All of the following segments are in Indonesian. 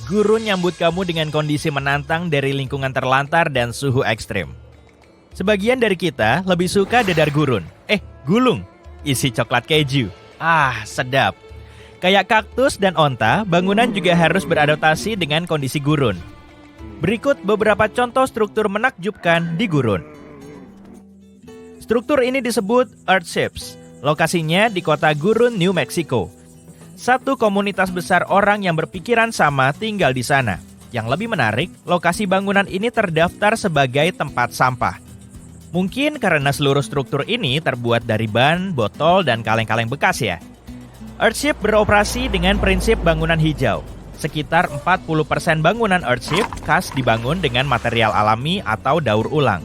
Gurun nyambut kamu dengan kondisi menantang dari lingkungan terlantar dan suhu ekstrim. Sebagian dari kita lebih suka dadar gurun. Gulung, isi coklat keju. Sedap. Kayak kaktus dan onta, bangunan juga harus beradaptasi dengan kondisi gurun. Berikut beberapa contoh struktur menakjubkan di gurun. Struktur ini disebut Earthships. Lokasinya di kota Gurun, New Mexico. Satu komunitas besar orang yang berpikiran sama tinggal di sana. Yang lebih menarik, lokasi bangunan ini terdaftar sebagai tempat sampah. Mungkin karena seluruh struktur ini terbuat dari ban, botol, dan kaleng-kaleng bekas ya. Earthship beroperasi dengan prinsip bangunan hijau. Sekitar 40% bangunan Earthship khas dibangun dengan material alami atau daur ulang.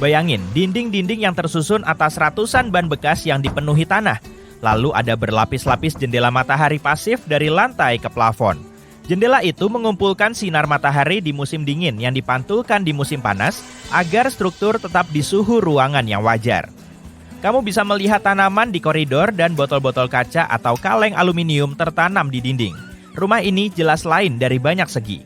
Bayangin, dinding-dinding yang tersusun atas ratusan ban bekas yang dipenuhi tanah. Lalu ada berlapis-lapis jendela matahari pasif dari lantai ke plafon. Jendela itu mengumpulkan sinar matahari di musim dingin yang dipantulkan di musim panas agar struktur tetap di suhu ruangan yang wajar. Kamu bisa melihat tanaman di koridor dan botol-botol kaca atau kaleng aluminium tertanam di dinding. Rumah ini jelas lain dari banyak segi.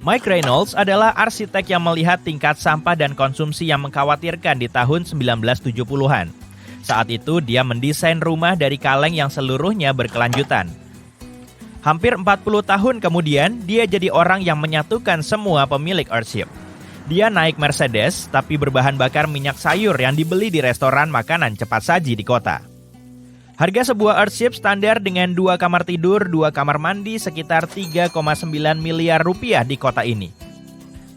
Mike Reynolds adalah arsitek yang melihat tingkat sampah dan konsumsi yang mengkhawatirkan di tahun 1970-an. Saat itu dia mendesain rumah dari kaleng yang seluruhnya berkelanjutan. Hampir 40 tahun kemudian, dia jadi orang yang menyatukan semua pemilik Earthship. Dia naik Mercedes, tapi berbahan bakar minyak sayur yang dibeli di restoran makanan cepat saji di kota. Harga sebuah Earthship standar dengan 2 kamar tidur, 2 kamar mandi sekitar 3,9 miliar rupiah di kota ini.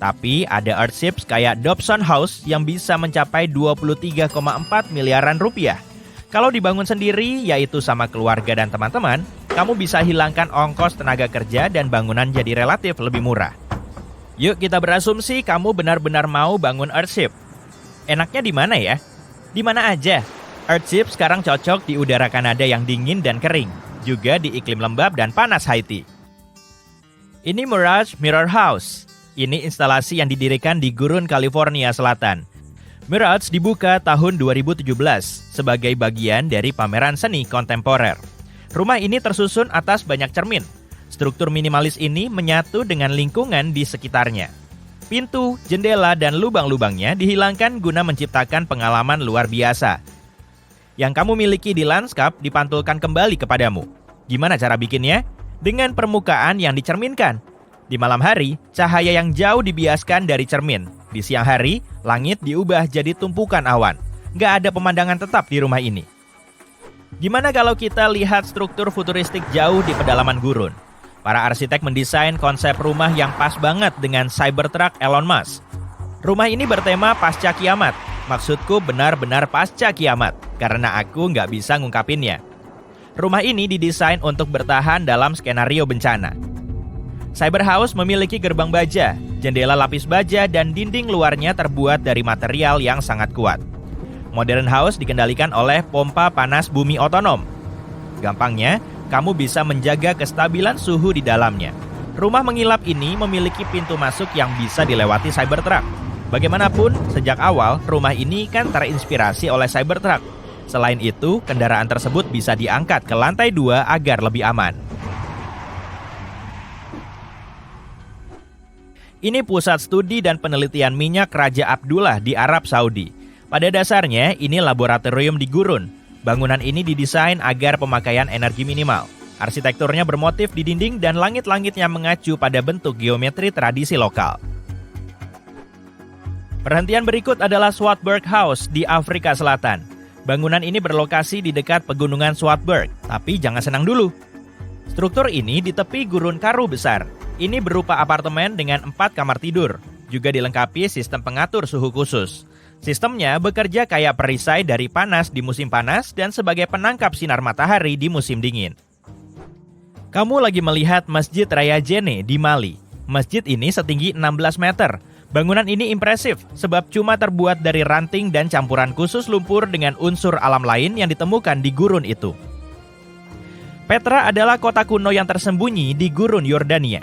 Tapi ada Earthships kayak Dobson House yang bisa mencapai 23,4 miliaran rupiah. Kalau dibangun sendiri, yaitu sama keluarga dan teman-teman, kamu bisa hilangkan ongkos tenaga kerja dan bangunan jadi relatif lebih murah. Yuk kita berasumsi kamu benar-benar mau bangun Earthship. Enaknya di mana ya? Di mana aja? Earthship sekarang cocok di udara Kanada yang dingin dan kering, juga di iklim lembab dan panas Haiti. Ini Mirage Mirror House. Ini instalasi yang didirikan di Gurun, California Selatan. Mirage dibuka tahun 2017 sebagai bagian dari pameran seni kontemporer. Rumah ini tersusun atas banyak cermin. Struktur minimalis ini menyatu dengan lingkungan di sekitarnya. Pintu, jendela, dan lubang-lubangnya dihilangkan guna menciptakan pengalaman luar biasa. Yang kamu miliki di lanskap dipantulkan kembali kepadamu. Gimana cara bikinnya? Dengan permukaan yang dicerminkan. Di malam hari, cahaya yang jauh dibiaskan dari cermin. Di siang hari, langit diubah jadi tumpukan awan. Nggak ada pemandangan tetap di rumah ini. Gimana kalau kita lihat struktur futuristik jauh di pedalaman gurun? Para arsitek mendesain konsep rumah yang pas banget dengan Cybertruck Elon Musk. Rumah ini bertema pasca kiamat. Maksudku benar-benar pasca kiamat, karena aku nggak bisa ngungkapinnya. Rumah ini didesain untuk bertahan dalam skenario bencana. Cyberhouse memiliki gerbang baja, jendela lapis baja, dan dinding luarnya terbuat dari material yang sangat kuat. Modern House dikendalikan oleh pompa panas bumi otonom. Gampangnya, kamu bisa menjaga kestabilan suhu di dalamnya. Rumah mengilap ini memiliki pintu masuk yang bisa dilewati Cybertruck. Bagaimanapun, sejak awal, rumah ini kan terinspirasi oleh Cybertruck. Selain itu, kendaraan tersebut bisa diangkat ke lantai 2 agar lebih aman. Ini pusat studi dan penelitian minyak Raja Abdullah di Arab Saudi. Pada dasarnya, ini laboratorium di gurun. Bangunan ini didesain agar pemakaian energi minimal. Arsitekturnya bermotif di dinding dan langit-langitnya mengacu pada bentuk geometri tradisi lokal. Perhentian berikut adalah Swartberg House di Afrika Selatan. Bangunan ini berlokasi di dekat pegunungan Swartberg, tapi jangan senang dulu. Struktur ini di tepi gurun Karoo besar. Ini berupa apartemen dengan 4 kamar tidur, juga dilengkapi sistem pengatur suhu khusus. Sistemnya bekerja kayak perisai dari panas di musim panas dan sebagai penangkap sinar matahari di musim dingin. Kamu lagi melihat Masjid Raya Jene di Mali. Masjid ini setinggi 16 meter. Bangunan ini impresif sebab cuma terbuat dari ranting dan campuran khusus lumpur dengan unsur alam lain yang ditemukan di gurun itu. Petra adalah kota kuno yang tersembunyi di gurun Yordania.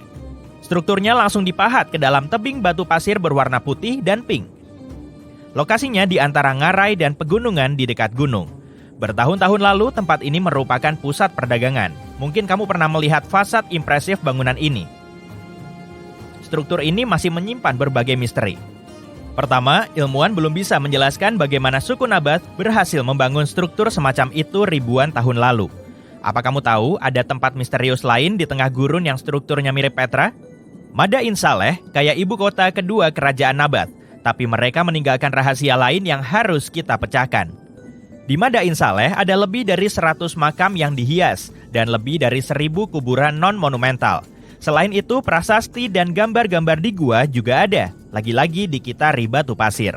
Strukturnya langsung dipahat ke dalam tebing batu pasir berwarna putih dan pink. Lokasinya di antara ngarai dan pegunungan di dekat gunung. Bertahun-tahun lalu, tempat ini merupakan pusat perdagangan. Mungkin kamu pernah melihat fasad impresif bangunan ini. Struktur ini masih menyimpan berbagai misteri. Pertama, ilmuwan belum bisa menjelaskan bagaimana suku Nabath berhasil membangun struktur semacam itu ribuan tahun lalu. Apa kamu tahu ada tempat misterius lain di tengah gurun yang strukturnya mirip Petra? Madain Saleh kayak ibu kota kedua kerajaan Nabath, tapi mereka meninggalkan rahasia lain yang harus kita pecahkan. Di Madain Saleh ada lebih dari 100 makam yang dihias dan lebih dari 1.000 kuburan non-monumental. Selain itu, prasasti dan gambar-gambar di gua juga ada, lagi-lagi dikitari batu pasir.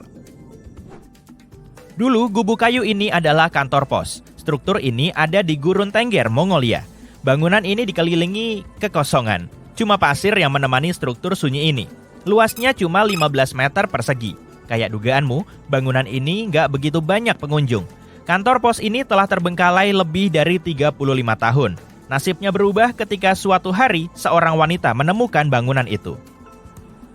Dulu, Gubuk Kayu ini adalah kantor pos. Struktur ini ada di Gurun Tengger, Mongolia. Bangunan ini dikelilingi kekosongan. Cuma pasir yang menemani struktur sunyi ini. Luasnya cuma 15 meter persegi. Kayak dugaanmu, bangunan ini nggak begitu banyak pengunjung. Kantor pos ini telah terbengkalai lebih dari 35 tahun. Nasibnya berubah ketika suatu hari seorang wanita menemukan bangunan itu.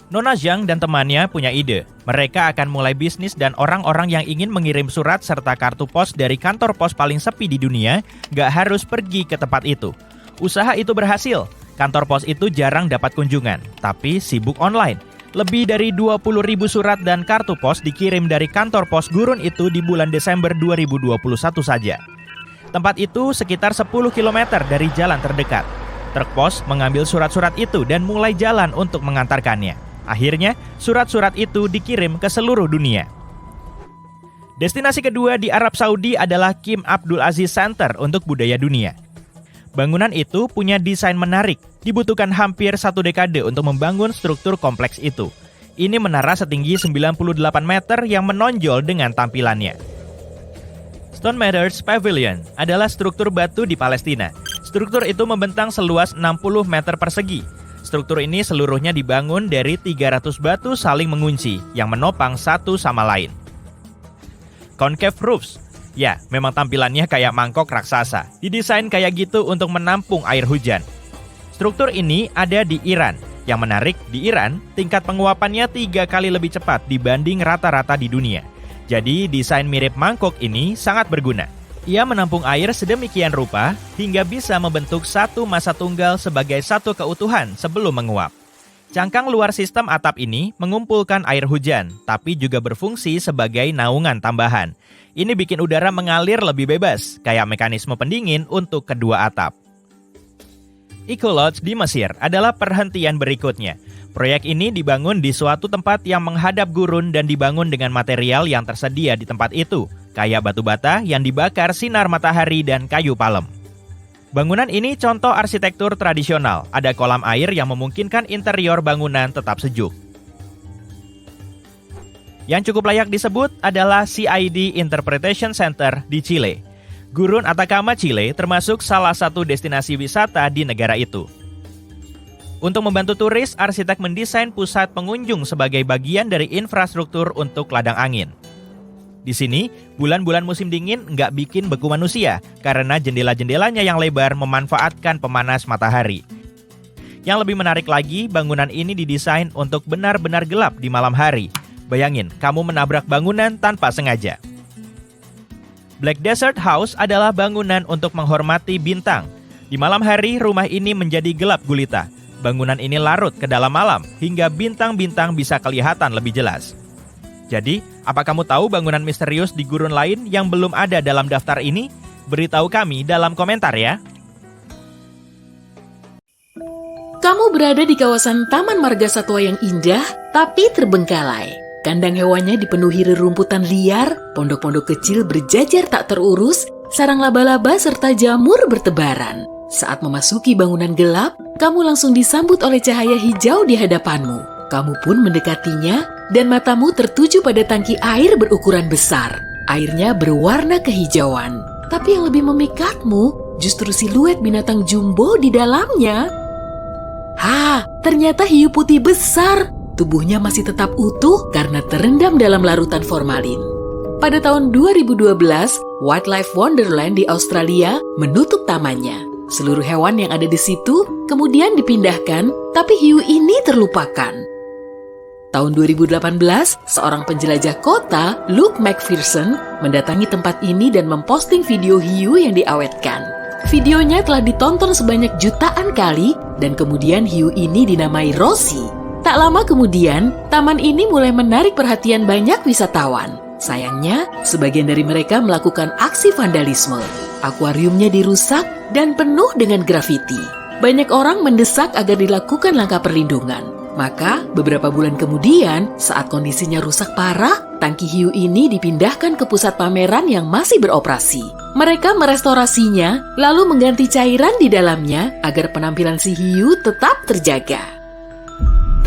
Nona Zhang dan temannya punya ide. Mereka akan mulai bisnis dan orang-orang yang ingin mengirim surat serta kartu pos dari kantor pos paling sepi di dunia nggak harus pergi ke tempat itu. Usaha itu berhasil. Kantor pos itu jarang dapat kunjungan, tapi sibuk online. Lebih dari 20.000 surat dan kartu pos dikirim dari kantor pos gurun itu di bulan Desember 2021 saja. Tempat itu sekitar 10 km dari jalan terdekat. Truk pos mengambil surat-surat itu dan mulai jalan untuk mengantarkannya. Akhirnya, surat-surat itu dikirim ke seluruh dunia. Destinasi kedua di Arab Saudi adalah King Abdul Aziz Center untuk budaya dunia. Bangunan itu punya desain menarik, dibutuhkan hampir 1 dekade untuk membangun struktur kompleks itu. Ini menara setinggi 98 meter yang menonjol dengan tampilannya. Stone Matters Pavilion adalah struktur batu di Palestina. Struktur itu membentang seluas 60 meter persegi. Struktur ini seluruhnya dibangun dari 300 batu saling mengunci yang menopang satu sama lain. Concave roofs. Ya, memang tampilannya kayak mangkok raksasa. Didesain kayak gitu untuk menampung air hujan. Struktur ini ada di Iran. Yang menarik, di Iran, tingkat penguapannya 3 kali lebih cepat dibanding rata-rata di dunia. Jadi, desain mirip mangkok ini sangat berguna. Ia menampung air sedemikian rupa hingga bisa membentuk satu massa tunggal sebagai satu keutuhan sebelum menguap. Cangkang luar sistem atap ini mengumpulkan air hujan, tapi juga berfungsi sebagai naungan tambahan. Ini bikin udara mengalir lebih bebas, kayak mekanisme pendingin untuk kedua atap. Eco Lodge di Mesir adalah perhentian berikutnya. Proyek ini dibangun di suatu tempat yang menghadap gurun dan dibangun dengan material yang tersedia di tempat itu, kayak batu bata yang dibakar sinar matahari dan kayu palem. Bangunan ini contoh arsitektur tradisional, ada kolam air yang memungkinkan interior bangunan tetap sejuk. Yang cukup layak disebut adalah CID Interpretation Center di Chile. Gurun Atacama, Chile termasuk salah satu destinasi wisata di negara itu. Untuk membantu turis, arsitek mendesain pusat pengunjung sebagai bagian dari infrastruktur untuk ladang angin. Di sini, bulan-bulan musim dingin nggak bikin beku manusia karena jendela-jendelanya yang lebar memanfaatkan pemanas matahari. Yang lebih menarik lagi, bangunan ini didesain untuk benar-benar gelap di malam hari. Bayangin, kamu menabrak bangunan tanpa sengaja. Black Desert House adalah bangunan untuk menghormati bintang. Di malam hari, rumah ini menjadi gelap gulita. Bangunan ini larut ke dalam malam, hingga bintang-bintang bisa kelihatan lebih jelas. Jadi, apa kamu tahu bangunan misterius di gurun lain yang belum ada dalam daftar ini? Beritahu kami dalam komentar ya. Kamu berada di kawasan Taman Marga Satwa yang indah, tapi terbengkalai. Kandang hewannya dipenuhi rerumputan liar, pondok-pondok kecil berjajar tak terurus, sarang laba-laba serta jamur bertebaran. Saat memasuki bangunan gelap, kamu langsung disambut oleh cahaya hijau di hadapanmu. Kamu pun mendekatinya, dan matamu tertuju pada tangki air berukuran besar. Airnya berwarna kehijauan. Tapi yang lebih memikatmu, justru siluet binatang jumbo di dalamnya. Ternyata hiu putih besar. Tubuhnya masih tetap utuh karena terendam dalam larutan formalin. Pada tahun 2012, Wildlife Wonderland di Australia menutup tamannya. Seluruh hewan yang ada di situ kemudian dipindahkan, tapi hiu ini terlupakan. Tahun 2018, seorang penjelajah kota, Luke McPherson, mendatangi tempat ini dan memposting video hiu yang diawetkan. Videonya telah ditonton sebanyak jutaan kali dan kemudian hiu ini dinamai Rosie. Tak lama kemudian, taman ini mulai menarik perhatian banyak wisatawan. Sayangnya, sebagian dari mereka melakukan aksi vandalisme. Akuariumnya dirusak dan penuh dengan grafiti. Banyak orang mendesak agar dilakukan langkah perlindungan. Maka, beberapa bulan kemudian, saat kondisinya rusak parah, tangki hiu ini dipindahkan ke pusat pameran yang masih beroperasi. Mereka merestorasinya, lalu mengganti cairan di dalamnya agar penampilan si hiu tetap terjaga.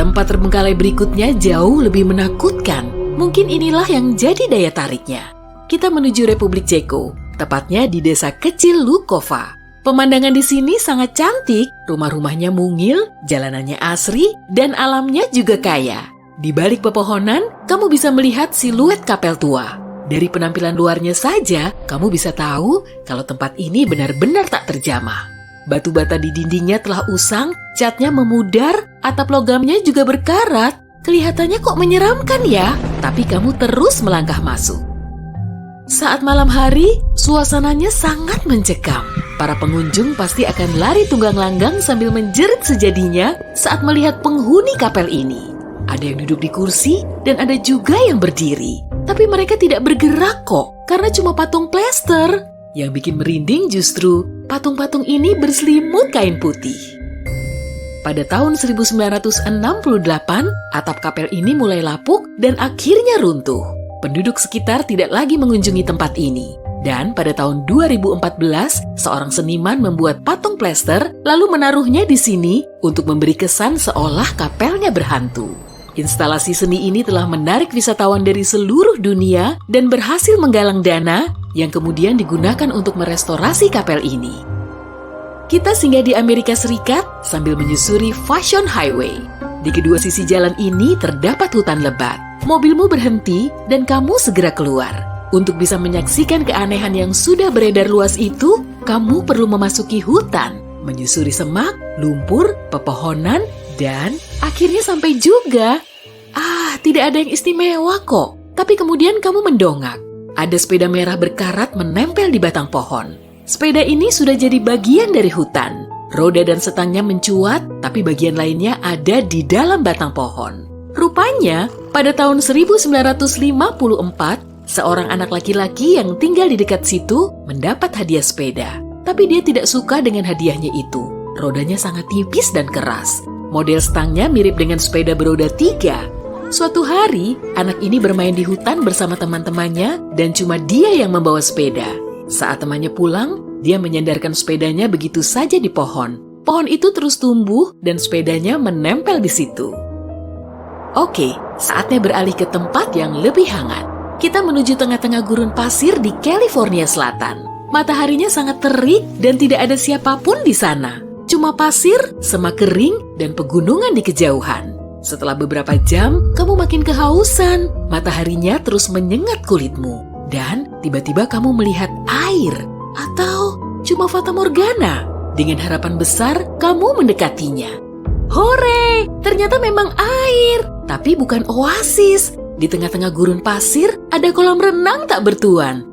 Tempat terbengkalai berikutnya jauh lebih menakutkan. Mungkin inilah yang jadi daya tariknya. Kita menuju Republik Ceko, tepatnya di desa kecil Lukova. Pemandangan di sini sangat cantik, rumah-rumahnya mungil, jalanannya asri, dan alamnya juga kaya. Di balik pepohonan, kamu bisa melihat siluet kapel tua. Dari penampilan luarnya saja, kamu bisa tahu kalau tempat ini benar-benar tak terjamah. Batu bata di dindingnya telah usang, catnya memudar, atap logamnya juga berkarat. Kelihatannya kok menyeramkan ya, tapi kamu terus melangkah masuk. Saat malam hari, suasananya sangat mencekam. Para pengunjung pasti akan lari tunggang langgang sambil menjerit sejadinya saat melihat penghuni kapel ini. Ada yang duduk di kursi dan ada juga yang berdiri. Tapi mereka tidak bergerak kok, karena cuma patung plester. Yang bikin merinding justru patung-patung ini berselimut kain putih. Pada tahun 1968, atap kapel ini mulai lapuk dan akhirnya runtuh. Penduduk sekitar tidak lagi mengunjungi tempat ini. Dan pada tahun 2014, seorang seniman membuat patung plester lalu menaruhnya di sini untuk memberi kesan seolah kapelnya berhantu. Instalasi seni ini telah menarik wisatawan dari seluruh dunia dan berhasil menggalang dana yang kemudian digunakan untuk merestorasi kapel ini. Kita singgah di Amerika Serikat sambil menyusuri Fashion Highway. Di kedua sisi jalan ini terdapat hutan lebat. Mobilmu berhenti dan kamu segera keluar. Untuk bisa menyaksikan keanehan yang sudah beredar luas itu, kamu perlu memasuki hutan, menyusuri semak, lumpur, pepohonan, dan akhirnya sampai juga. Tidak ada yang istimewa kok. Tapi kemudian kamu mendongak. Ada sepeda merah berkarat menempel di batang pohon. Sepeda ini sudah jadi bagian dari hutan. Roda dan setangnya mencuat, tapi bagian lainnya ada di dalam batang pohon. Rupanya, pada tahun 1954, seorang anak laki-laki yang tinggal di dekat situ mendapat hadiah sepeda. Tapi dia tidak suka dengan hadiahnya itu. Rodanya sangat tipis dan keras. Model stangnya mirip dengan sepeda beroda 3. Suatu hari, anak ini bermain di hutan bersama teman-temannya dan cuma dia yang membawa sepeda. Saat temannya pulang, dia menyandarkan sepedanya begitu saja di pohon. Pohon itu terus tumbuh dan sepedanya menempel di situ. Oke, saatnya beralih ke tempat yang lebih hangat. Kita menuju tengah-tengah gurun pasir di California Selatan. Mataharinya sangat terik dan tidak ada siapapun di sana. Cuma pasir, semak kering, dan pegunungan di kejauhan. Setelah beberapa jam, kamu makin kehausan. Mataharinya terus menyengat kulitmu. Dan tiba-tiba kamu melihat air. Atau cuma fata morgana. Dengan harapan besar, kamu mendekatinya. Hore! Ternyata memang air. Tapi bukan oasis. Di tengah-tengah gurun pasir, ada kolam renang tak bertuan.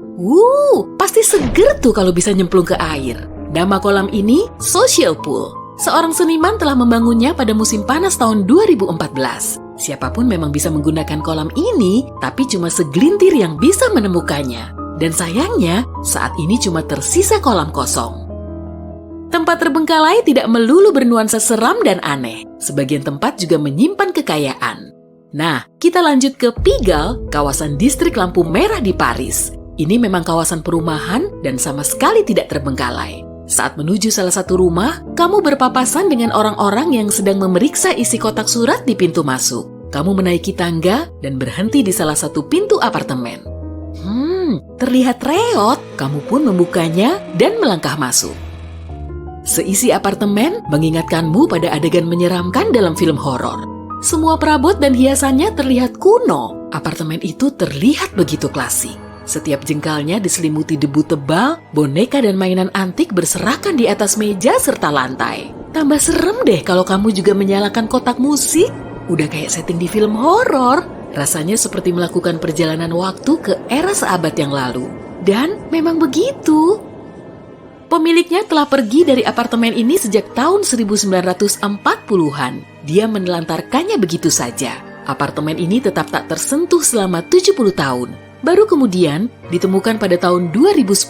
Pasti seger tuh kalau bisa nyemplung ke air. Nama kolam ini Social Pool. Seorang seniman telah membangunnya pada musim panas tahun 2014. Siapapun memang bisa menggunakan kolam ini, tapi cuma segelintir yang bisa menemukannya. Dan sayangnya, saat ini cuma tersisa kolam kosong. Tempat terbengkalai tidak melulu bernuansa seram dan aneh. Sebagian tempat juga menyimpan kekayaan. Nah, kita lanjut ke Pigalle, kawasan distrik lampu merah di Paris. Ini memang kawasan perumahan dan sama sekali tidak terbengkalai. Saat menuju salah satu rumah, kamu berpapasan dengan orang-orang yang sedang memeriksa isi kotak surat di pintu masuk. Kamu menaiki tangga dan berhenti di salah satu pintu apartemen. Terlihat reot. Kamu pun membukanya dan melangkah masuk. Seisi apartemen mengingatkanmu pada adegan menyeramkan dalam film horor. Semua perabot dan hiasannya terlihat kuno. Apartemen itu terlihat begitu klasik. Setiap jengkalnya diselimuti debu tebal, boneka dan mainan antik berserakan di atas meja serta lantai. Tambah serem deh kalau kamu juga menyalakan kotak musik. Udah kayak setting di film horor. Rasanya seperti melakukan perjalanan waktu ke era seabad yang lalu. Dan memang begitu. Pemiliknya telah pergi dari apartemen ini sejak tahun 1940-an. Dia menelantarkannya begitu saja. Apartemen ini tetap tak tersentuh selama 70 tahun. Baru kemudian ditemukan pada tahun 2010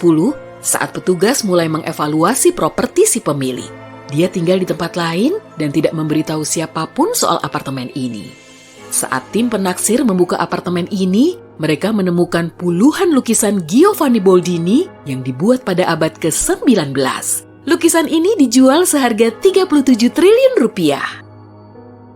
saat petugas mulai mengevaluasi properti si pemilik. Dia tinggal di tempat lain dan tidak memberitahu siapapun soal apartemen ini. Saat tim penaksir membuka apartemen ini, mereka menemukan puluhan lukisan Giovanni Boldini yang dibuat pada abad ke-19. Lukisan ini dijual seharga 37 triliun rupiah.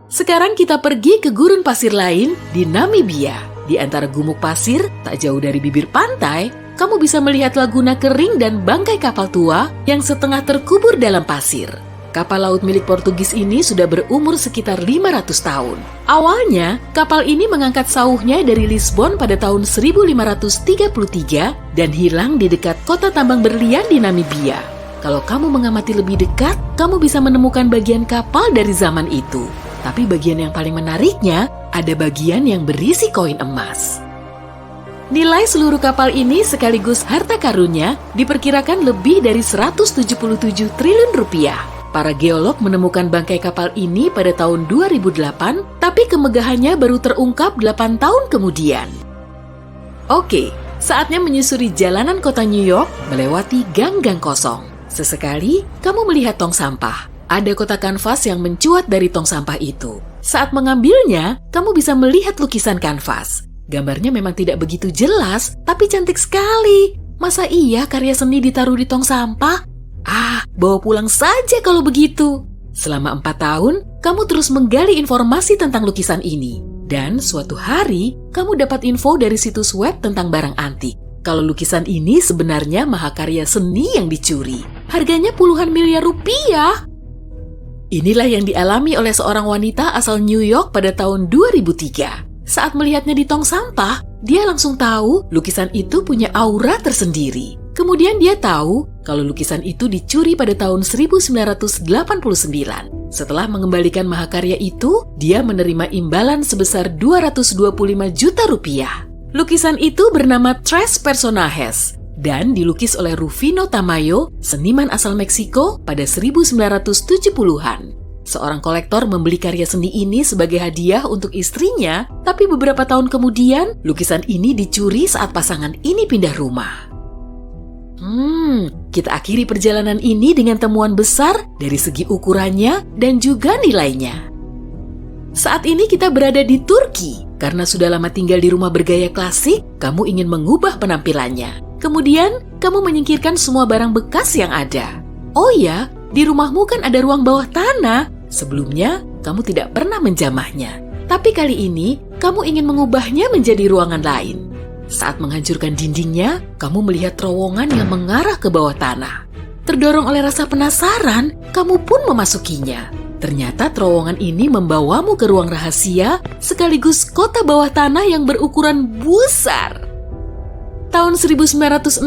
Sekarang kita pergi ke gurun pasir lain di Namibia. Di antara gumuk pasir, tak jauh dari bibir pantai, kamu bisa melihat laguna kering dan bangkai kapal tua yang setengah terkubur dalam pasir. Kapal laut milik Portugis ini sudah berumur sekitar 500 tahun. Awalnya, kapal ini mengangkat sauhnya dari Lisbon pada tahun 1533 dan hilang di dekat kota tambang berlian di Namibia. Kalau kamu mengamati lebih dekat, kamu bisa menemukan bagian kapal dari zaman itu. Tapi bagian yang paling menariknya, ada bagian yang berisi koin emas. Nilai seluruh kapal ini sekaligus harta karunnya diperkirakan lebih dari 177 triliun rupiah. Para geolog menemukan bangkai kapal ini pada tahun 2008, tapi kemegahannya baru terungkap 8 tahun kemudian. Oke, saatnya menyusuri jalanan kota New York melewati gang-gang kosong. Sesekali, kamu melihat tong sampah. Ada kotak kanvas yang mencuat dari tong sampah itu. Saat mengambilnya, kamu bisa melihat lukisan kanvas. Gambarnya memang tidak begitu jelas, tapi cantik sekali. Masa iya karya seni ditaruh di tong sampah? Bawa pulang saja kalau begitu. Selama 4 tahun, kamu terus menggali informasi tentang lukisan ini. Dan suatu hari, kamu dapat info dari situs web tentang barang antik. Kalau lukisan ini sebenarnya mahakarya seni yang dicuri. Harganya puluhan miliar rupiah. Inilah yang dialami oleh seorang wanita asal New York pada tahun 2003. Saat melihatnya di tong sampah, dia langsung tahu lukisan itu punya aura tersendiri. Kemudian dia tahu kalau lukisan itu dicuri pada tahun 1989. Setelah mengembalikan mahakarya itu, dia menerima imbalan sebesar 225 juta rupiah. Lukisan itu bernama Tres Personajes dan dilukis oleh Rufino Tamayo, seniman asal Meksiko pada 1970-an. Seorang kolektor membeli karya seni ini sebagai hadiah untuk istrinya, tapi beberapa tahun kemudian, lukisan ini dicuri saat pasangan ini pindah rumah. Kita akhiri perjalanan ini dengan temuan besar dari segi ukurannya dan juga nilainya. Saat ini kita berada di Turki. Karena sudah lama tinggal di rumah bergaya klasik, kamu ingin mengubah penampilannya. Kemudian, kamu menyingkirkan semua barang bekas yang ada. Oh ya, di rumahmu kan ada ruang bawah tanah. Sebelumnya, kamu tidak pernah menjamahnya. Tapi kali ini, kamu ingin mengubahnya menjadi ruangan lain. Saat menghancurkan dindingnya, kamu melihat terowongan yang mengarah ke bawah tanah. Terdorong oleh rasa penasaran, kamu pun memasukinya. Ternyata terowongan ini membawamu ke ruang rahasia sekaligus kota bawah tanah yang berukuran besar. Tahun 1964,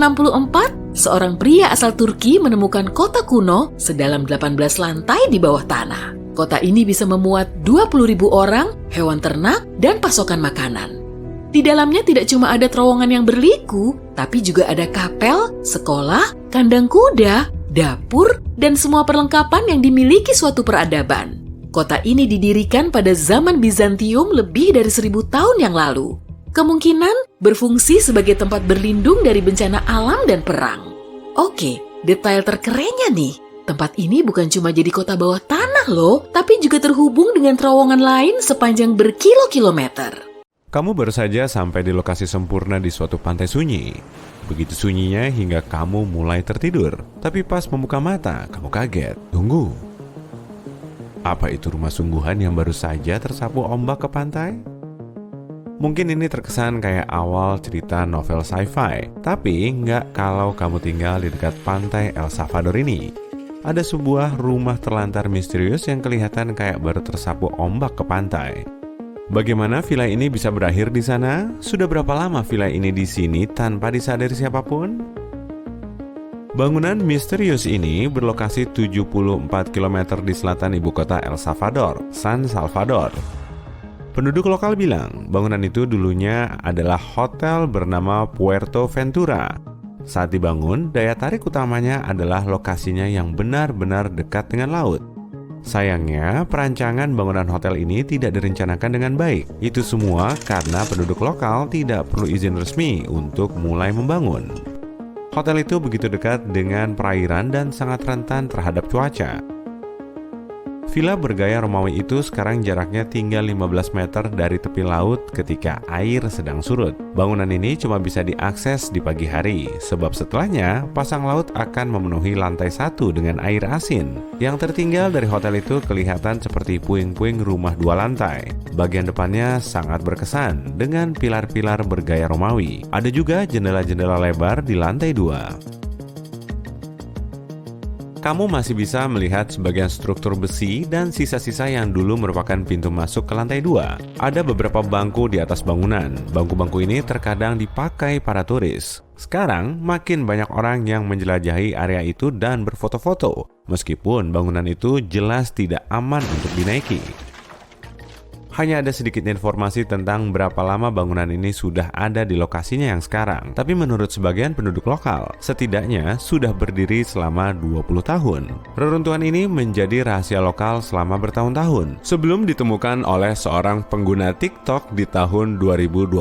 seorang pria asal Turki menemukan kota kuno sedalam 18 lantai di bawah tanah. Kota ini bisa memuat 20.000 orang, hewan ternak, dan pasokan makanan. Di dalamnya tidak cuma ada terowongan yang berliku, tapi juga ada kapel, sekolah, kandang kuda, dapur, dan semua perlengkapan yang dimiliki suatu peradaban. Kota ini didirikan pada zaman Bizantium lebih dari 1000 tahun yang lalu. Kemungkinan berfungsi sebagai tempat berlindung dari bencana alam dan perang. Oke, detail terkerennya nih. Tempat ini bukan cuma jadi kota bawah tanah loh, tapi juga terhubung dengan terowongan lain sepanjang berkilo-kilometer. Kamu baru saja sampai di lokasi sempurna di suatu pantai sunyi. Begitu sunyinya hingga kamu mulai tertidur. Tapi pas membuka mata, kamu kaget. Tunggu. Apa itu rumah sungguhan yang baru saja tersapu ombak ke pantai? Mungkin ini terkesan kayak awal cerita novel sci-fi. Tapi nggak kalau kamu tinggal di dekat pantai El Salvador ini. Ada sebuah rumah terlantar misterius yang kelihatan kayak baru tersapu ombak ke pantai. Bagaimana villa ini bisa berakhir di sana? Sudah berapa lama villa ini di sini tanpa disadari siapapun? Bangunan misterius ini berlokasi 74 km di selatan ibu kota El Salvador, San Salvador. Penduduk lokal bilang bangunan itu dulunya adalah hotel bernama Puerto Ventura. Saat dibangun, daya tarik utamanya adalah lokasinya yang benar-benar dekat dengan laut. Sayangnya, perancangan bangunan hotel ini tidak direncanakan dengan baik. Itu semua karena penduduk lokal tidak perlu izin resmi untuk mulai membangun. Hotel itu begitu dekat dengan perairan dan sangat rentan terhadap cuaca. Villa bergaya Romawi itu sekarang jaraknya tinggal 15 meter dari tepi laut ketika air sedang surut. Bangunan ini cuma bisa diakses di pagi hari, sebab setelahnya pasang laut akan memenuhi lantai 1 dengan air asin. Yang tertinggal dari hotel itu kelihatan seperti puing-puing rumah 2 lantai. Bagian depannya sangat berkesan dengan pilar-pilar bergaya Romawi. Ada juga jendela-jendela lebar di lantai 2. Kamu masih bisa melihat sebagian struktur besi dan sisa-sisa yang dulu merupakan pintu masuk ke lantai 2. Ada beberapa bangku di atas bangunan. Bangku-bangku ini terkadang dipakai para turis. Sekarang, makin banyak orang yang menjelajahi area itu dan berfoto-foto, meskipun bangunan itu jelas tidak aman untuk dinaiki. Hanya ada sedikit informasi tentang berapa lama bangunan ini sudah ada di lokasinya yang sekarang. Tapi menurut sebagian penduduk lokal, setidaknya sudah berdiri selama 20 tahun. Reruntuhan ini menjadi rahasia lokal selama bertahun-tahun, sebelum ditemukan oleh seorang pengguna TikTok di tahun 2021.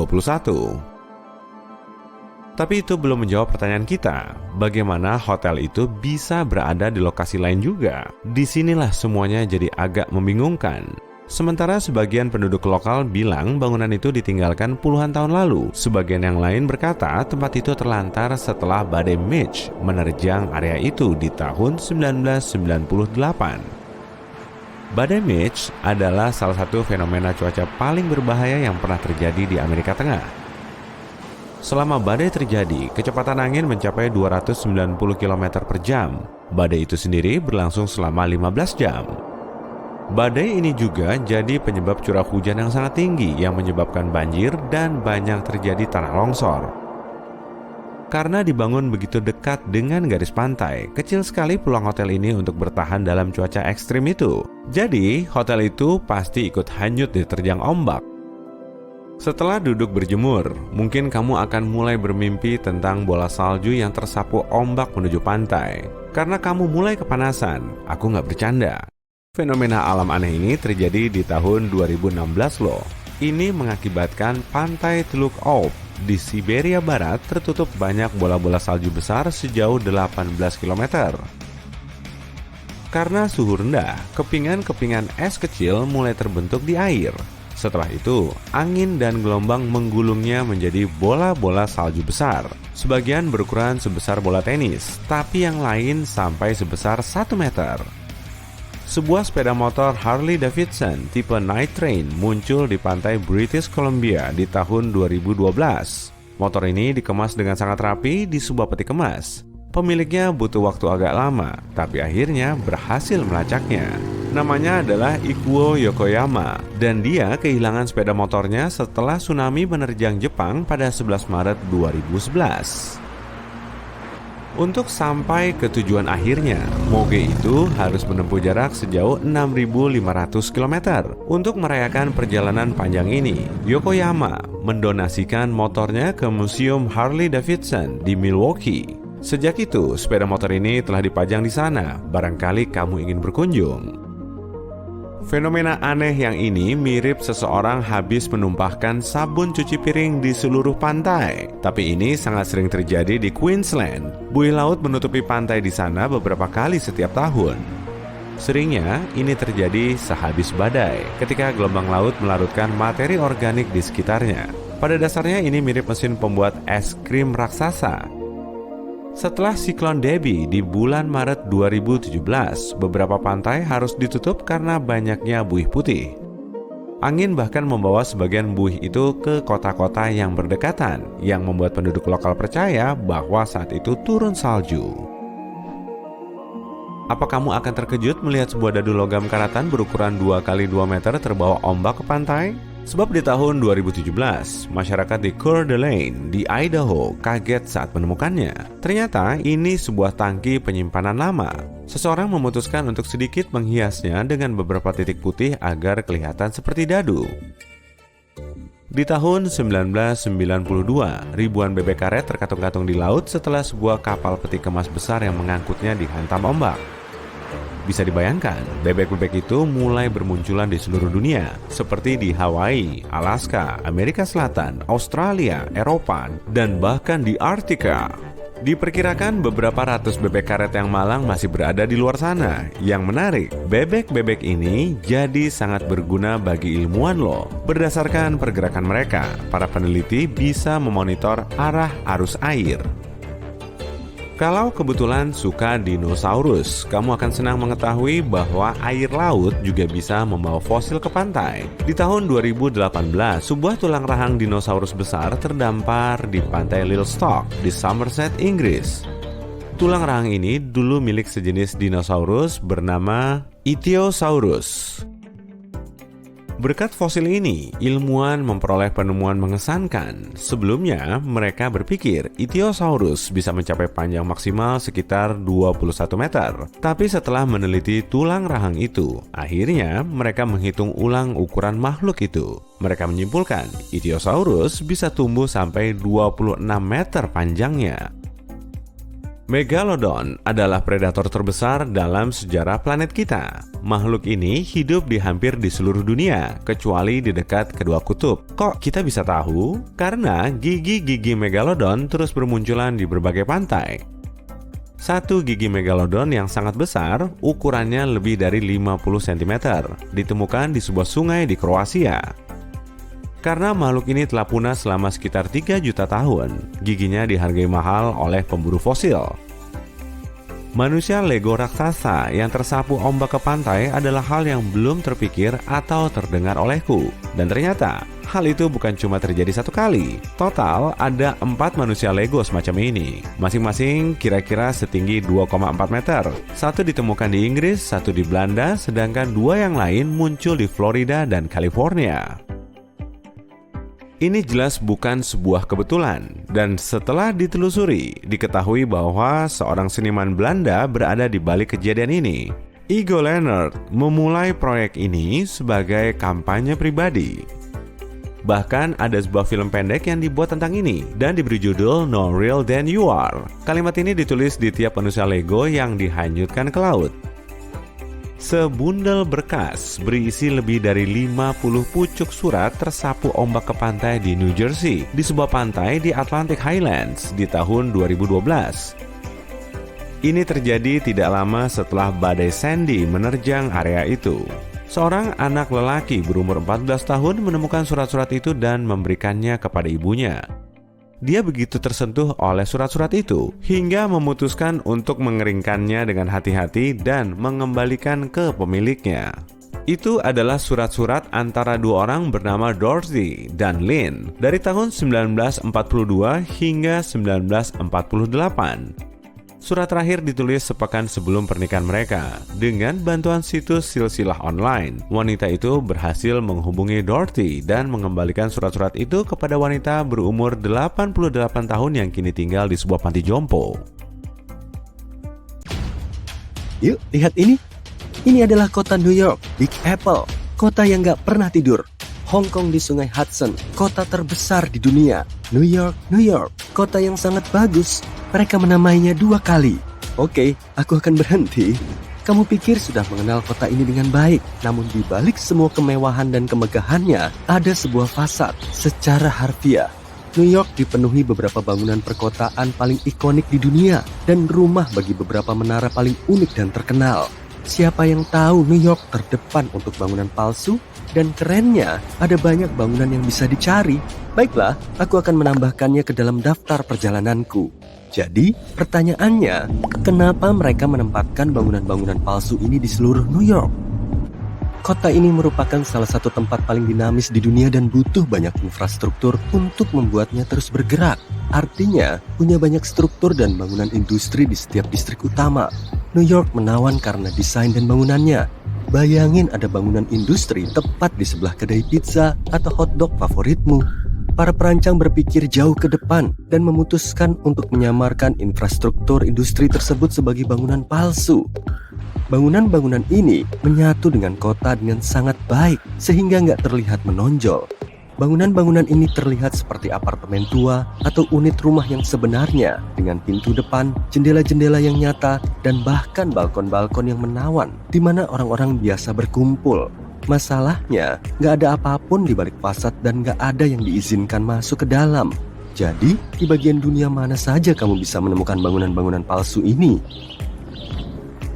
Tapi itu belum menjawab pertanyaan kita, bagaimana hotel itu bisa berada di lokasi lain juga? Disinilah semuanya jadi agak membingungkan. Sementara sebagian penduduk lokal bilang bangunan itu ditinggalkan puluhan tahun lalu. Sebagian yang lain berkata tempat itu terlantar setelah badai Mitch menerjang area itu di tahun 1998. Badai Mitch adalah salah satu fenomena cuaca paling berbahaya yang pernah terjadi di Amerika Tengah. Selama badai terjadi, kecepatan angin mencapai 290 km per jam. Badai itu sendiri berlangsung selama 15 jam. Badai ini juga jadi penyebab curah hujan yang sangat tinggi yang menyebabkan banjir dan banyak terjadi tanah longsor. Karena dibangun begitu dekat dengan garis pantai, kecil sekali peluang hotel ini untuk bertahan dalam cuaca ekstrim itu. Jadi, hotel itu pasti ikut hanyut diterjang ombak. Setelah duduk berjemur, mungkin kamu akan mulai bermimpi tentang bola salju yang tersapu ombak menuju pantai. Karena kamu mulai kepanasan, aku nggak bercanda. Fenomena alam aneh ini terjadi di tahun 2016 loh. Ini mengakibatkan pantai Teluk Aub di Siberia Barat tertutup banyak bola-bola salju besar sejauh 18 km. Karena suhu rendah, kepingan-kepingan es kecil mulai terbentuk di air. Setelah itu, angin dan gelombang menggulungnya menjadi bola-bola salju besar. Sebagian berukuran sebesar bola tenis, tapi yang lain sampai sebesar 1 meter. Sebuah sepeda motor Harley Davidson tipe Night Train muncul di pantai British Columbia di tahun 2012. Motor ini dikemas dengan sangat rapi di sebuah peti kemas. Pemiliknya butuh waktu agak lama, tapi akhirnya berhasil melacaknya. Namanya adalah Ikuo Yokoyama, dan dia kehilangan sepeda motornya setelah tsunami menerjang Jepang pada 11 Maret 2011. Untuk sampai ke tujuan akhirnya, moge itu harus menempuh jarak sejauh 6.500 km. Untuk merayakan perjalanan panjang ini, Yokoyama mendonasikan motornya ke Museum Harley Davidson di Milwaukee. Sejak itu, sepeda motor ini telah dipajang di sana, barangkali kamu ingin berkunjung. Fenomena aneh yang ini mirip seseorang habis menumpahkan sabun cuci piring di seluruh pantai. Tapi ini sangat sering terjadi di Queensland. Buih laut menutupi pantai di sana beberapa kali setiap tahun. Seringnya ini terjadi sehabis badai, ketika gelombang laut melarutkan materi organik di sekitarnya. Pada dasarnya ini mirip mesin pembuat es krim raksasa. Setelah siklon Debbie di bulan Maret 2017, beberapa pantai harus ditutup karena banyaknya buih putih. Angin bahkan membawa sebagian buih itu ke kota-kota yang berdekatan, yang membuat penduduk lokal percaya bahwa saat itu turun salju. Apa kamu akan terkejut melihat sebuah dadu logam karatan berukuran 2 kali 2 meter terbawa ombak ke pantai? Sebab di tahun 2017, masyarakat di Coeur d'Alene di Idaho kaget saat menemukannya. Ternyata ini sebuah tangki penyimpanan lama. Seseorang memutuskan untuk sedikit menghiasnya dengan beberapa titik putih agar kelihatan seperti dadu. Di tahun 1992, ribuan bebek karet terkatung-katung di laut setelah sebuah kapal peti kemas besar yang mengangkutnya dihantam ombak. Bisa dibayangkan, bebek-bebek itu mulai bermunculan di seluruh dunia, seperti di Hawaii, Alaska, Amerika Selatan, Australia, Eropa, dan bahkan di Arktika. Diperkirakan beberapa ratus bebek karet yang malang masih berada di luar sana. Yang menarik, bebek-bebek ini jadi sangat berguna bagi ilmuwan loh. Berdasarkan pergerakan mereka, para peneliti bisa memonitor arah arus air. Kalau kebetulan suka dinosaurus, kamu akan senang mengetahui bahwa air laut juga bisa membawa fosil ke pantai. Di tahun 2018, sebuah tulang rahang dinosaurus besar terdampar di pantai Little Stock di Somerset, Inggris. Tulang rahang ini dulu milik sejenis dinosaurus bernama Ichthyosaurus. Berkat fosil ini, ilmuwan memperoleh penemuan mengesankan. Sebelumnya, mereka berpikir Ichthyosaurus bisa mencapai panjang maksimal sekitar 21 meter. Tapi setelah meneliti tulang rahang itu, akhirnya mereka menghitung ulang ukuran makhluk itu. Mereka menyimpulkan, Ichthyosaurus bisa tumbuh sampai 26 meter panjangnya. Megalodon adalah predator terbesar dalam sejarah planet kita. Makhluk ini hidup di hampir di seluruh dunia, kecuali di dekat kedua kutub. Kok kita bisa tahu? Karena gigi-gigi Megalodon terus bermunculan di berbagai pantai. Satu gigi Megalodon yang sangat besar, ukurannya lebih dari 50 cm, ditemukan di sebuah sungai di Kroasia. Karena makhluk ini telah punah selama sekitar 3 juta tahun, giginya dihargai mahal oleh pemburu fosil. Manusia Lego raksasa yang tersapu ombak ke pantai adalah hal yang belum terpikir atau terdengar olehku. Dan ternyata, hal itu bukan cuma terjadi satu kali. Total ada 4 manusia Lego semacam ini. Masing-masing kira-kira setinggi 2,4 meter. Satu ditemukan di Inggris, satu di Belanda, sedangkan 2 yang lain muncul di Florida dan California. Ini jelas bukan sebuah kebetulan, dan setelah ditelusuri, diketahui bahwa seorang seniman Belanda berada di balik kejadian ini. Igo Leonard memulai proyek ini sebagai kampanye pribadi. Bahkan ada sebuah film pendek yang dibuat tentang ini, dan diberi judul No Real Than You Are. Kalimat ini ditulis di tiap manusia Lego yang dihanyutkan ke laut. Sebundel berkas berisi lebih dari 50 pucuk surat tersapu ombak ke pantai di New Jersey di sebuah pantai di Atlantic Highlands di tahun 2012. Ini terjadi tidak lama setelah badai Sandy menerjang area itu. Seorang anak lelaki berumur 14 tahun menemukan surat-surat itu dan memberikannya kepada ibunya. Dia begitu tersentuh oleh surat-surat itu hingga memutuskan untuk mengeringkannya dengan hati-hati dan mengembalikan ke pemiliknya. Itu adalah surat-surat antara 2 orang bernama Dorothy dan Lynn dari tahun 1942 hingga 1948. Surat terakhir ditulis sepekan sebelum pernikahan mereka. Dengan bantuan situs silsilah online, wanita itu berhasil menghubungi Dorothy dan mengembalikan surat-surat itu kepada wanita berumur 88 tahun yang kini tinggal di sebuah panti jompo. Yuk, lihat ini. Ini adalah kota New York, Big Apple, kota yang gak pernah tidur. Hong Kong di Sungai Hudson, kota terbesar di dunia. New York, kota yang sangat bagus. Mereka menamainya 2 kali. Oke, aku akan berhenti. Kamu pikir sudah mengenal kota ini dengan baik, namun di balik semua kemewahan dan kemegahannya, ada sebuah fasad secara harfiah. New York dipenuhi beberapa bangunan perkotaan paling ikonik di dunia dan rumah bagi beberapa menara paling unik dan terkenal. Siapa yang tahu New York terdepan untuk bangunan palsu? Dan kerennya, ada banyak bangunan yang bisa dicari. Baiklah, aku akan menambahkannya ke dalam daftar perjalananku. Jadi, pertanyaannya, kenapa mereka menempatkan bangunan-bangunan palsu ini di seluruh New York? Kota ini merupakan salah satu tempat paling dinamis di dunia dan butuh banyak infrastruktur untuk membuatnya terus bergerak. Artinya, punya banyak struktur dan bangunan industri di setiap distrik utama. New York menawan karena desain dan bangunannya. Bayangin ada bangunan industri tepat di sebelah kedai pizza atau hotdog favoritmu. Para perancang berpikir jauh ke depan dan memutuskan untuk menyamarkan infrastruktur industri tersebut sebagai bangunan palsu. Bangunan-bangunan ini menyatu dengan kota dengan sangat baik sehingga nggak terlihat menonjol. Bangunan-bangunan ini terlihat seperti apartemen tua atau unit rumah yang sebenarnya, dengan pintu depan, jendela-jendela yang nyata, dan bahkan balkon-balkon yang menawan di mana orang-orang biasa berkumpul. Masalahnya, nggak ada apapun di balik fasad dan nggak ada yang diizinkan masuk ke dalam. Jadi, di bagian dunia mana saja kamu bisa menemukan bangunan-bangunan palsu ini?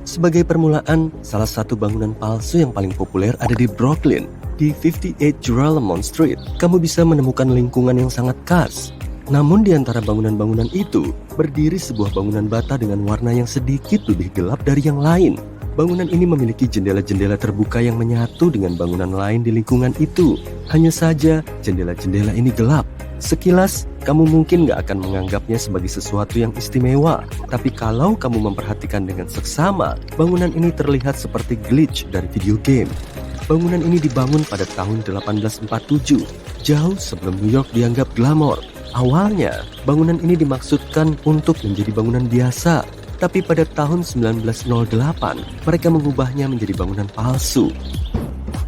Sebagai permulaan, salah satu bangunan palsu yang paling populer ada di Brooklyn. Di 58 Joralemon Street, kamu bisa menemukan lingkungan yang sangat khas. Namun di antara bangunan-bangunan itu, berdiri sebuah bangunan bata dengan warna yang sedikit lebih gelap dari yang lain. Bangunan ini memiliki jendela-jendela terbuka yang menyatu dengan bangunan lain di lingkungan itu. Hanya saja, jendela-jendela ini gelap. Sekilas, kamu mungkin gak akan menganggapnya sebagai sesuatu yang istimewa. Tapi kalau kamu memperhatikan dengan seksama, bangunan ini terlihat seperti glitch dari video game. Bangunan ini dibangun pada tahun 1847, jauh sebelum New York dianggap glamor. Awalnya, bangunan ini dimaksudkan untuk menjadi bangunan biasa. Tapi pada tahun 1908, mereka mengubahnya menjadi bangunan palsu.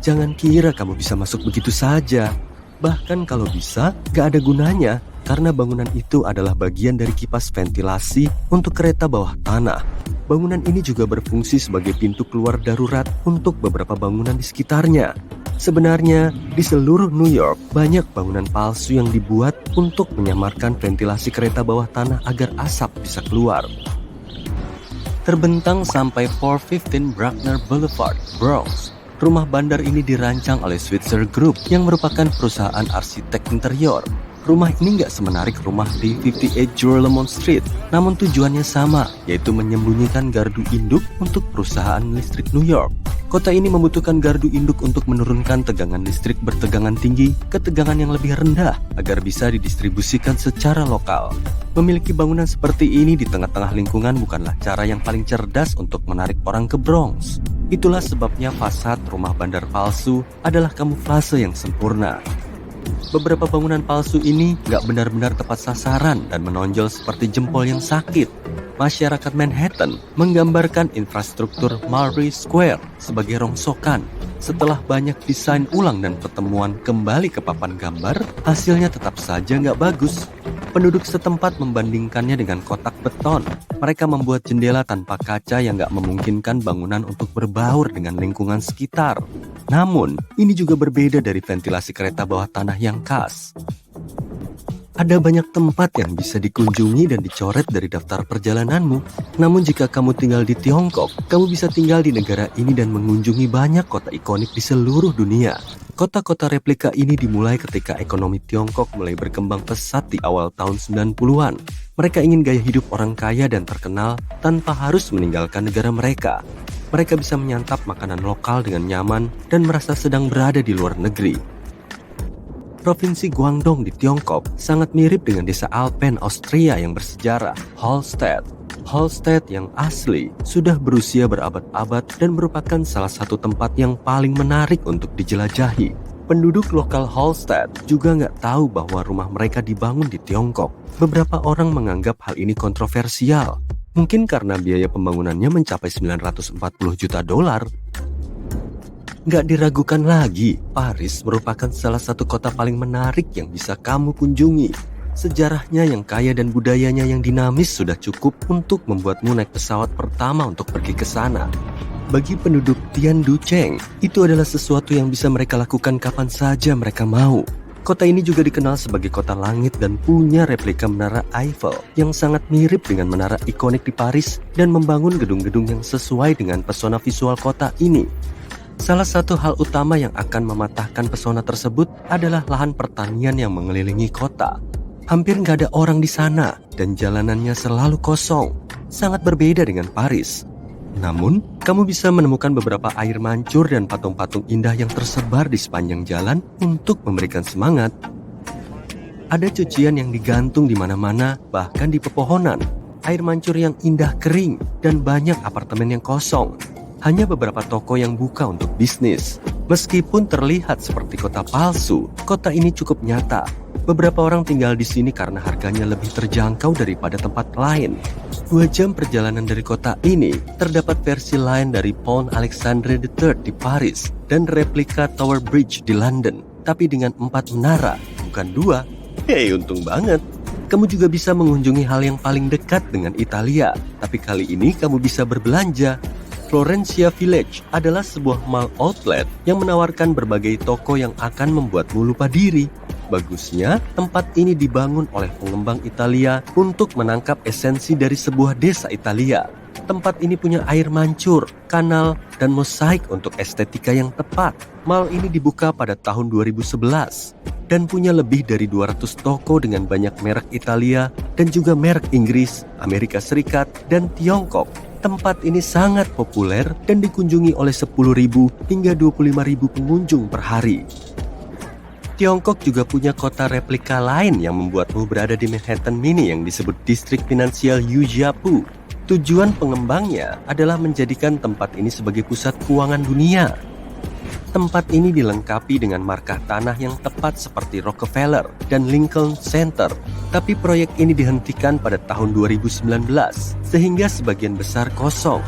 Jangan kira kamu bisa masuk begitu saja. Bahkan kalau bisa, gak ada gunanya. Karena bangunan itu adalah bagian dari kipas ventilasi untuk kereta bawah tanah. Bangunan ini juga berfungsi sebagai pintu keluar darurat untuk beberapa bangunan di sekitarnya. Sebenarnya, di seluruh New York, banyak bangunan palsu yang dibuat untuk menyamarkan ventilasi kereta bawah tanah agar asap bisa keluar. Terbentang sampai 415 Bruckner Boulevard, Bronx. Rumah bandar ini dirancang oleh Switzer Group yang merupakan perusahaan arsitek interior. Rumah ini nggak semenarik rumah di 58 Joralemon Street, namun tujuannya sama, yaitu menyembunyikan gardu induk untuk perusahaan listrik New York. Kota ini membutuhkan gardu induk untuk menurunkan tegangan listrik bertegangan tinggi ke tegangan yang lebih rendah agar bisa didistribusikan secara lokal. Memiliki bangunan seperti ini di tengah-tengah lingkungan bukanlah cara yang paling cerdas untuk menarik orang ke Bronx. Itulah sebabnya fasad rumah bandar palsu adalah kamuflase yang sempurna. Beberapa bangunan palsu ini nggak benar-benar tepat sasaran dan menonjol seperti jempol yang sakit. Masyarakat Manhattan menggambarkan infrastruktur Marbury Square sebagai rongsokan. Setelah banyak desain ulang dan pertemuan kembali ke papan gambar, hasilnya tetap saja nggak bagus. Penduduk setempat membandingkannya dengan kotak beton. Mereka membuat jendela tanpa kaca yang nggak memungkinkan bangunan untuk berbaur dengan lingkungan sekitar. Namun, ini juga berbeda dari ventilasi kereta bawah tanah yang khas. Ada banyak tempat yang bisa dikunjungi dan dicoret dari daftar perjalananmu. Namun jika kamu tinggal di Tiongkok, kamu bisa tinggal di negara ini dan mengunjungi banyak kota ikonik di seluruh dunia. Kota-kota replika ini dimulai ketika ekonomi Tiongkok mulai berkembang pesat di awal tahun 90-an. Mereka ingin gaya hidup orang kaya dan terkenal tanpa harus meninggalkan negara mereka. Mereka bisa menyantap makanan lokal dengan nyaman dan merasa sedang berada di luar negeri. Provinsi Guangdong di Tiongkok sangat mirip dengan desa Alpen, Austria yang bersejarah, Hallstatt. Hallstatt yang asli sudah berusia berabad-abad dan merupakan salah satu tempat yang paling menarik untuk dijelajahi. Penduduk lokal Hallstatt juga nggak tahu bahwa rumah mereka dibangun di Tiongkok. Beberapa orang menganggap hal ini kontroversial. Mungkin karena biaya pembangunannya mencapai $940 juta. Nggak diragukan lagi, Paris merupakan salah satu kota paling menarik yang bisa kamu kunjungi. Sejarahnya yang kaya dan budayanya yang dinamis sudah cukup untuk membuatmu naik pesawat pertama untuk pergi ke sana. Bagi penduduk Tianducheng, itu adalah sesuatu yang bisa mereka lakukan kapan saja mereka mau. Kota ini juga dikenal sebagai kota langit dan punya replika menara Eiffel yang sangat mirip dengan menara ikonik di Paris dan membangun gedung-gedung yang sesuai dengan pesona visual kota ini. Salah satu hal utama yang akan mematahkan pesona tersebut adalah lahan pertanian yang mengelilingi kota. Hampir nggak ada orang di sana dan jalanannya selalu kosong. Sangat berbeda dengan Paris. Namun, kamu bisa menemukan beberapa air mancur dan patung-patung indah yang tersebar di sepanjang jalan untuk memberikan semangat. Ada cucian yang digantung di mana-mana, bahkan di pepohonan. Air mancur yang indah kering dan banyak apartemen yang kosong. Hanya beberapa toko yang buka untuk bisnis. Meskipun terlihat seperti kota palsu, kota ini cukup nyata. Beberapa orang tinggal di sini karena harganya lebih terjangkau daripada tempat lain. 2 jam perjalanan dari kota ini, terdapat versi lain dari Pont Alexandre III di Paris dan replika Tower Bridge di London. tapi dengan 4 menara, bukan 2. Hei, untung banget. Kamu juga bisa mengunjungi hal yang paling dekat dengan Italia, tapi kali ini kamu bisa berbelanja. Florencia Village adalah sebuah mall outlet yang menawarkan berbagai toko yang akan membuatmu lupa diri. Bagusnya, tempat ini dibangun oleh pengembang Italia untuk menangkap esensi dari sebuah desa Italia. Tempat ini punya air mancur, kanal, dan mosaik untuk estetika yang tepat. Mall ini dibuka pada tahun 2011 dan punya lebih dari 200 toko dengan banyak merek Italia dan juga merek Inggris, Amerika Serikat, dan Tiongkok. Tempat ini sangat populer dan dikunjungi oleh 10.000 hingga 25.000 pengunjung per hari. Tiongkok juga punya kota replika lain yang membuatmu berada di Manhattan Mini yang disebut distrik finansial Yujiapu. Tujuan pengembangnya adalah menjadikan tempat ini sebagai pusat keuangan dunia. Tempat ini dilengkapi dengan markah tanah yang tepat seperti Rockefeller dan Lincoln Center. Tapi proyek ini dihentikan pada tahun 2019, sehingga sebagian besar kosong.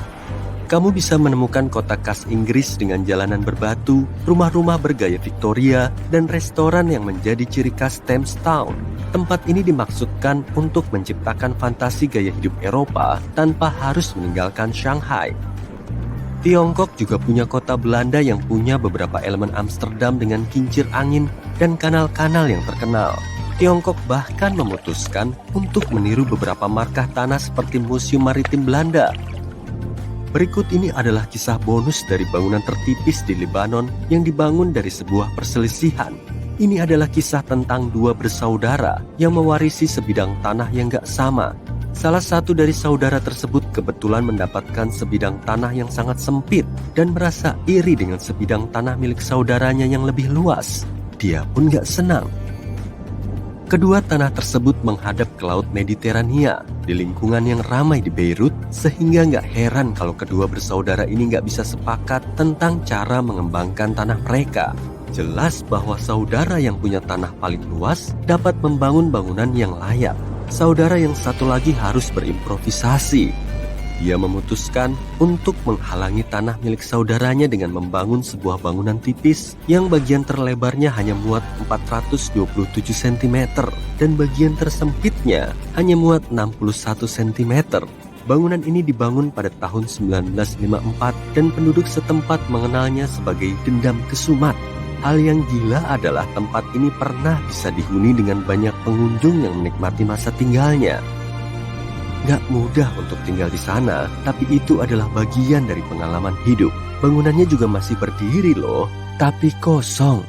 Kamu bisa menemukan kota khas Inggris dengan jalanan berbatu, rumah-rumah bergaya Victoria, dan restoran yang menjadi ciri khas Thames Town. Tempat ini dimaksudkan untuk menciptakan fantasi gaya hidup Eropa tanpa harus meninggalkan Shanghai. Tiongkok juga punya kota Belanda yang punya beberapa elemen Amsterdam dengan kincir angin dan kanal-kanal yang terkenal. Tiongkok bahkan memutuskan untuk meniru beberapa markah tanah seperti Museum Maritim Belanda. Berikut ini adalah kisah bonus dari bangunan tertipis di Lebanon yang dibangun dari sebuah perselisihan. Ini adalah kisah tentang 2 bersaudara yang mewarisi sebidang tanah yang gak sama. Salah satu dari saudara tersebut kebetulan mendapatkan sebidang tanah yang sangat sempit dan merasa iri dengan sebidang tanah milik saudaranya yang lebih luas. Dia pun gak senang. Kedua tanah tersebut menghadap ke Laut Mediterania di lingkungan yang ramai di Beirut, sehingga gak heran kalau kedua bersaudara ini gak bisa sepakat tentang cara mengembangkan tanah mereka. Jelas bahwa saudara yang punya tanah paling luas dapat membangun bangunan yang layak. Saudara yang satu lagi harus berimprovisasi. Dia memutuskan untuk menghalangi tanah milik saudaranya dengan membangun sebuah bangunan tipis yang bagian terlebarnya hanya muat 427 cm dan bagian tersempitnya hanya muat 61 cm. Bangunan ini dibangun pada tahun 1954 dan penduduk setempat mengenalnya sebagai Dendam Kesumat. Hal yang gila adalah tempat ini pernah bisa dihuni dengan banyak pengunjung yang menikmati masa tinggalnya. Gak mudah untuk tinggal di sana, tapi itu adalah bagian dari pengalaman hidup. Bangunannya juga masih berdiri loh, tapi kosong.